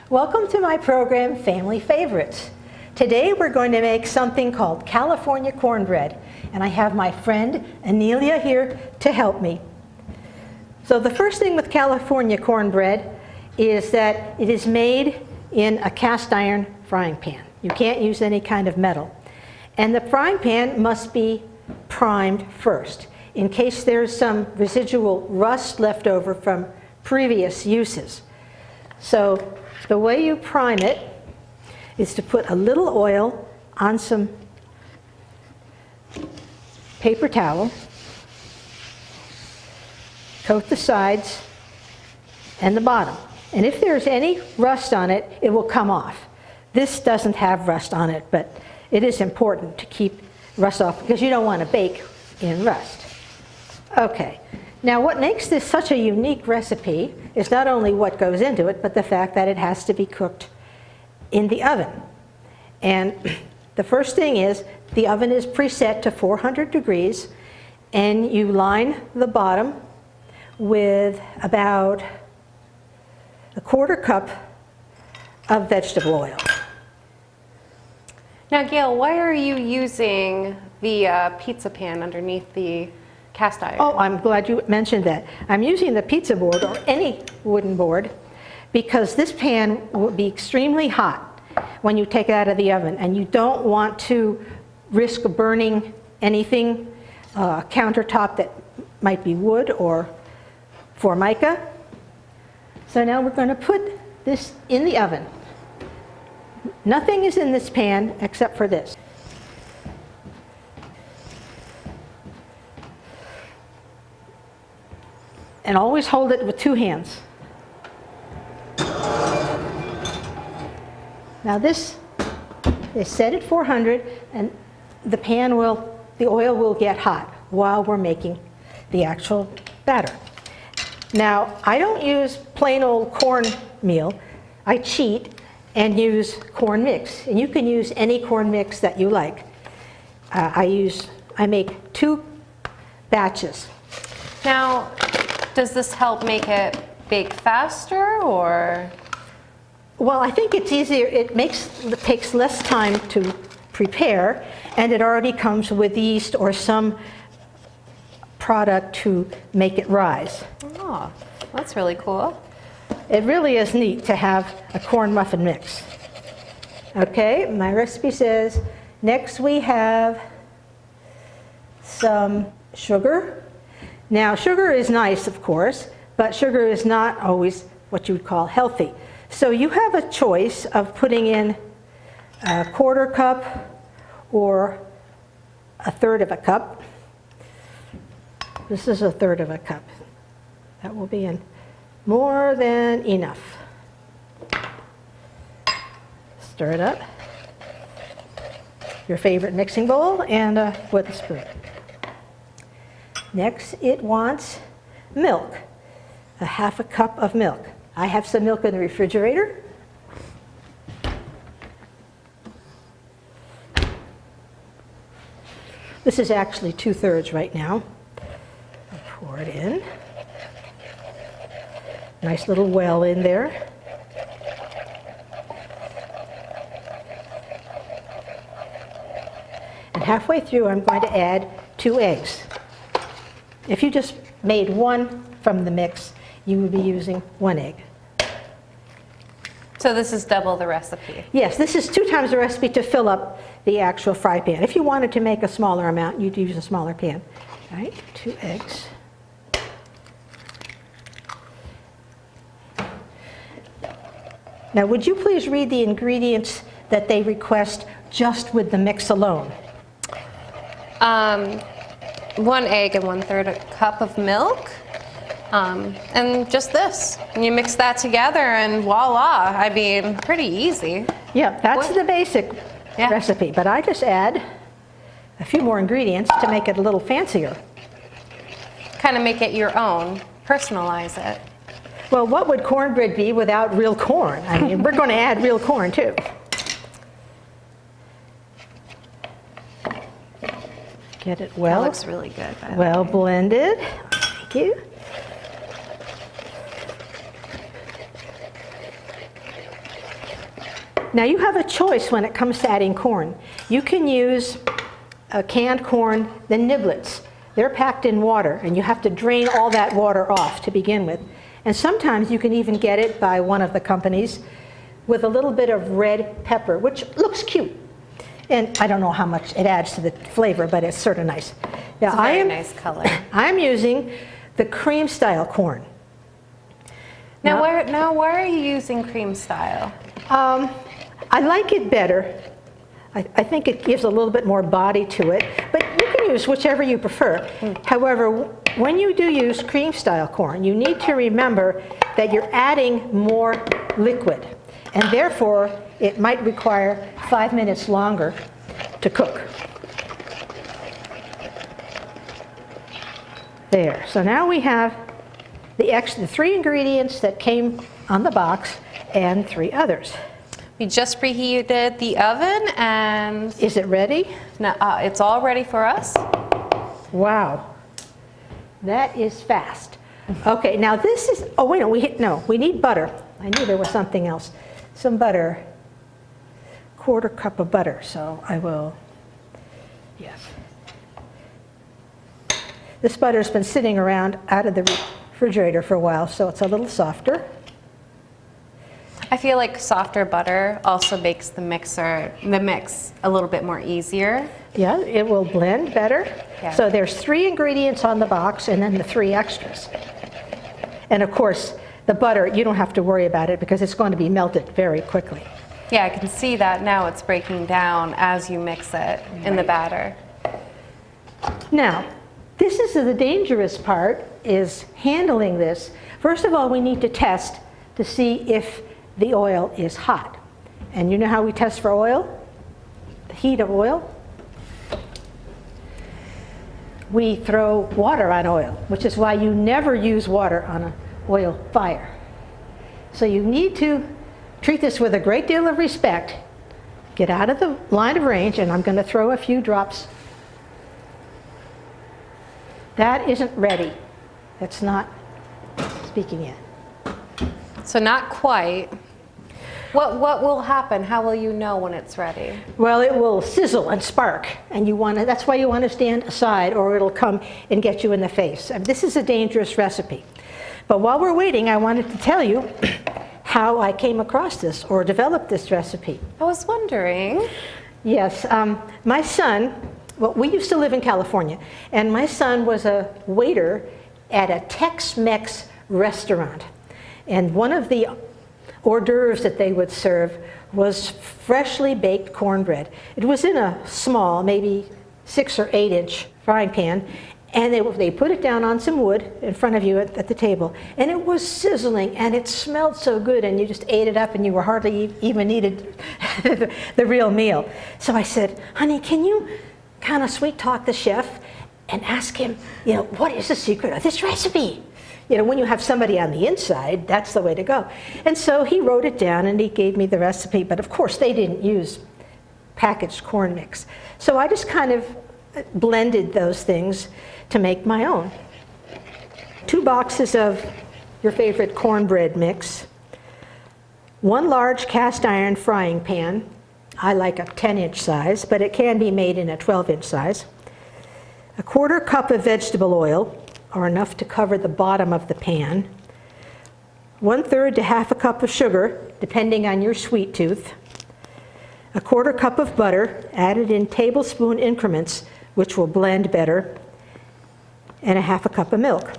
Welcome to my program, Family Favorites. Today we're going to make something called California cornbread, and I have my friend Anylia here to help me. So the first thing with California cornbread is that it is made in a cast iron frying pan. You can't use any kind of metal. And the frying pan must be primed first, in case there's some residual rust left over from previous uses. So the way you prime it is to put a little oil on some paper towel, coat the sides and the bottom. And if there's any rust on it, it will come off. This doesn't have rust on it, but it is important to keep rust off because you don't want to bake in rust. Okay, now what makes this such a unique recipe is not only what goes into it, but the fact that it has to be cooked in the oven. And the first thing is the oven is preset to 400 degrees, and you line the bottom with about a quarter cup of vegetable oil. Now, Gail, why are you using the pizza pan underneath the cast iron? Oh, I'm glad you mentioned that. I'm using the pizza board or any wooden board because this pan will be extremely hot when you take it out of the oven, and you don't want to risk burning anything, countertop that might be wood or formica. So now we're going to put this in the oven. Nothing is in this pan except for this. And always hold it with two hands. Now this is set at 400, and the oil will get hot while we're making the actual batter. Now, I don't use plain old cornmeal. I cheat and use corn mix, and you can use any corn mix that you like. I make 2 batches. Now, does this help make it bake faster, or? Well, I think it's easier. It takes less time to prepare, and it already comes with yeast or some product to make it rise. Oh, that's really cool. It really is neat to have a corn muffin mix. Okay, my recipe says next we have some sugar. Now, sugar is nice, of course, but sugar is not always what you would call healthy. So you have a choice of putting in a quarter cup or a third of a cup. This is a third of a cup. That will be in more than enough. Stir it up. Your favorite mixing bowl and a wooden spoon. Next, it wants milk, a half a cup of milk. I have some milk in the refrigerator. This is actually 2/3 right now. I'll pour it in. Nice little well in there. And halfway through, I'm going to add 2 eggs. If you just made 1 from the mix, you would be using 1 egg. So this is double the recipe? Yes, this is 2 times the recipe to fill up the actual fry pan. If you wanted to make a smaller amount, you'd use a smaller pan. All right, 2 eggs. Now, would you please read the ingredients that they request just with the mix alone? 1 egg and 1/3 a cup of milk, and just this. And you mix that together, and voila! I mean, pretty easy. Yeah, that's the basic recipe. But I just add a few more ingredients to make it a little fancier. Kind of make it your own. Personalize it. Well, what would cornbread be without real corn? I mean, we're going to add real corn too. Get it well. That looks really good. Well blended. Thank you. Now you have a choice when it comes to adding corn. You can use canned corn, the niblets. They're packed in water, and you have to drain all that water off to begin with. And sometimes you can even get it by one of the companies with a little bit of red pepper, which looks cute. And I don't know how much it adds to the flavor, but it's sort of nice. Now, It's a very nice color. I'm using the cream style corn. Now why are you using cream style? I like it better. I think it gives a little bit more body to it, but you can use whichever you prefer. However, when you do use cream style corn, you need to remember that you're adding more liquid, and therefore it might require 5 minutes longer to cook. There, so now we have the 3 ingredients that came on the box and 3 others. We just preheated the oven and Is it ready? now, it's all ready for us. Wow, that is fast. Okay, now this is, oh wait, we need butter. I knew there was something else. Some butter, 1/4 cup of butter, so I will, yes. This butter's been sitting around out of the refrigerator for a while, so it's a little softer. I feel like softer butter also makes the mix a little bit more easier. Yeah, it will blend better. Yeah. So there's 3 ingredients on the box and then the 3 extras. And of course, the butter, you don't have to worry about it because it's going to be melted very quickly. Yeah, I can see that now it's breaking down as you mix it in the batter. Now, this is the dangerous part, is handling this. First of all, we need to test to see if the oil is hot. And you know how we test for oil? The heat of oil? We throw water on oil, which is why you never use water on an oil fire. So you need to treat this with a great deal of respect. Get out of the line of range, and I'm going to throw a few drops. That isn't ready. That's not speaking yet. So not quite. What will happen? How will you know when it's ready? Well, it will sizzle and spark, and that's why you want to stand aside, or it'll come and get you in the face. And this is a dangerous recipe. But while we're waiting, I wanted to tell you how I came across this or developed this recipe. I was wondering. Yes, my son, well, we used to live in California, and my son was a waiter at a Tex-Mex restaurant. And one of the hors d'oeuvres that they would serve was freshly baked cornbread. It was in a small, maybe 6 or 8 inch frying pan, and they put it down on some wood in front of you at the table, and it was sizzling, and it smelled so good, and you just ate it up, and you were hardly even needed the real meal. So I said, honey, can you kind of sweet talk the chef and ask him, what is the secret of this recipe? When you have somebody on the inside, that's the way to go. And so he wrote it down and he gave me the recipe, but of course they didn't use packaged corn mix. So I just kind of blended those things to make my own. 2 boxes of your favorite cornbread mix, 1 large cast iron frying pan. I like a 10-inch size, but it can be made in a 12-inch size. 1/4 cup of vegetable oil, or enough to cover the bottom of the pan. 1/3 to 1/2 cup of sugar, depending on your sweet tooth. 1/4 cup of butter, added in tablespoon increments, which will blend better. And 1/2 cup of milk.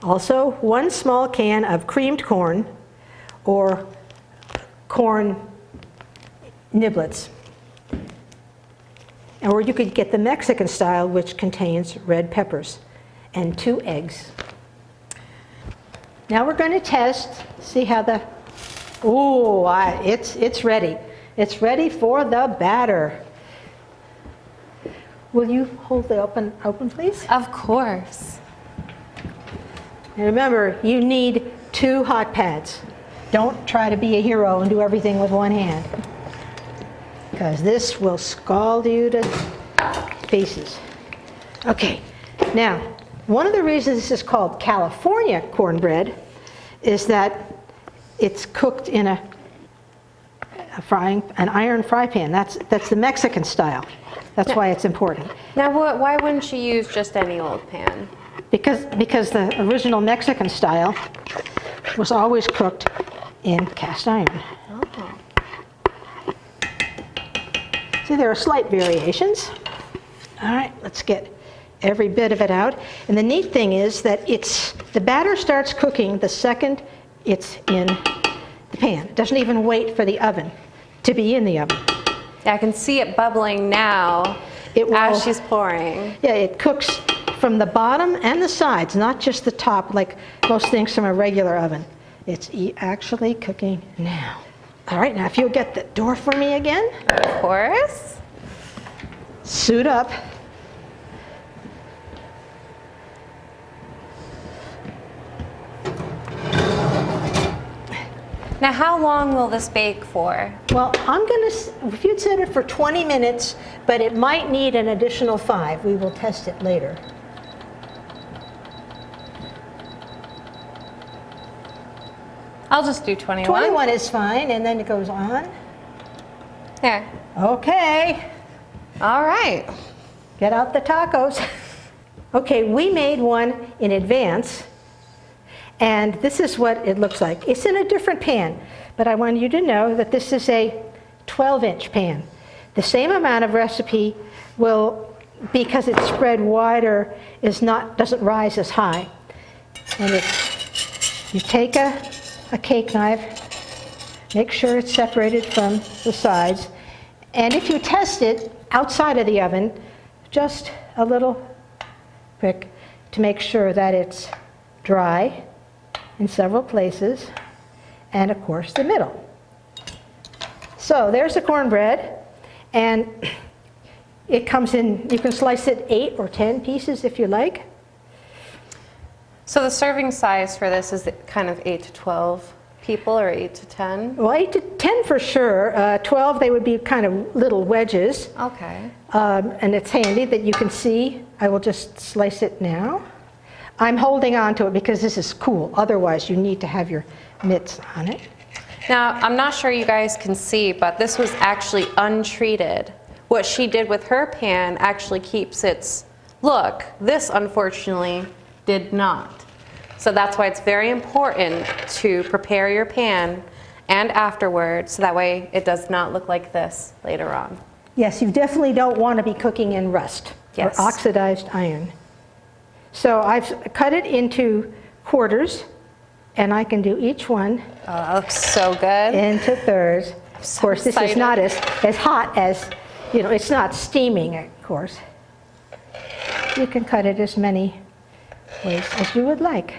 Also, 1 small can of creamed corn or corn niblets. Or you could get the Mexican style, which contains red peppers. And 2 eggs. Now we're going to test, see how it's ready. It's ready for the batter. Will you hold the open please? Of course. And remember, you need 2 hot pads. Don't try to be a hero and do everything with 1 hand, because this will scald you to pieces. Okay, now, one of the reasons this is called California cornbread is that it's cooked in a an iron fry pan. That's the Mexican style. That's why it's important. Now, why wouldn't you use just any old pan? Because the original Mexican style was always cooked in cast iron. Oh. See, there are slight variations. All right, let's get every bit of it out. And the neat thing is that the batter starts cooking the second it's in the pan. It doesn't even wait for the oven to be in the oven. I can see it bubbling now as she's pouring. Yeah, it cooks from the bottom and the sides, not just the top like most things from a regular oven. It's actually cooking now. All right, now if you'll get the door for me again. Of course. Suit up. Now, how long will this bake for? Well, if you'd set it for 20 minutes, but it might need an additional 5. We will test it later. I'll just do 21. 21 is fine, and then it goes on. There. Okay, All right. get out the tacos. Okay, we made one in advance, and this is what it looks like. It's in a different pan, but I want you to know that this is a 12-inch pan. The same amount of recipe will, because it's spread wider, doesn't rise as high. And you take a cake knife, make sure it's separated from the sides, and if you test it outside of the oven, just a little prick to make sure that it's dry in several places, and of course the middle. So there's the cornbread, and it comes in, you can slice it 8 or 10 pieces if you like. So the serving size for this is kind of 8 to 12 people, or 8 to 10? Well, 8 to 10 for sure. 12, they would be kind of little wedges. Okay. And it's handy that you can see. I will just slice it now. I'm holding on to it because this is cool. Otherwise, you need to have your mitts on it. Now, I'm not sure you guys can see, but this was actually untreated. What she did with her pan actually keeps its look. This, unfortunately, did not. So that's why it's very important to prepare your pan and afterwards, so that way it does not look like this later on. Yes, you definitely don't want to be cooking in rust Yes. or oxidized iron. So I've cut it into quarters, and I can do each one Oh, that looks so good. into thirds. Of so course, this is excited. not as hot as, it's not steaming, of course. You can cut it as many ways as you would like.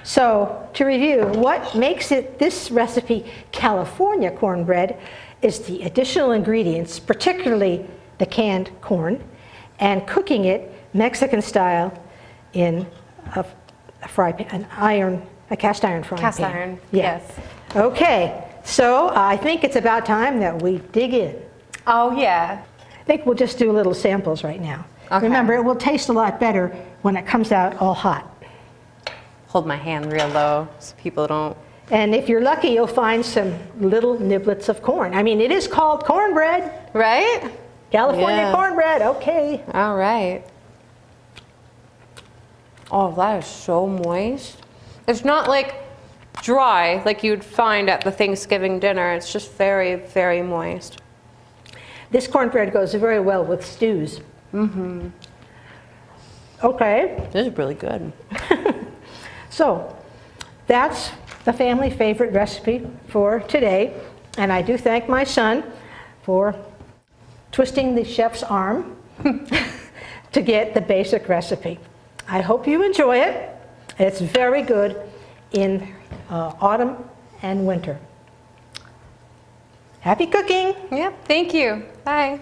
So, to review, what makes this recipe California cornbread is the additional ingredients, particularly the canned corn, and cooking it Mexican style in a fry pan, a cast iron frying pan. Cast iron, Yeah. yes. Okay, so I think it's about time that we dig in. Oh, yeah. I think we'll just do little samples right now. Okay. Remember, it will taste a lot better when it comes out all hot. Hold my hand real low so people don't. And if you're lucky, you'll find some little niblets of corn. I mean, it is called cornbread. Right? California Yeah. cornbread, okay. All right. Oh, that is so moist. It's not like dry like you'd find at the Thanksgiving dinner. It's just very, very moist. This cornbread goes very well with stews. Mm-hmm. Okay, This is really good. so that's the family favorite recipe for today. And I do thank my son for twisting the chef's arm to get the basic recipe. I hope you enjoy it. It's very good in autumn and winter. Happy cooking! Yep, thank you. Bye.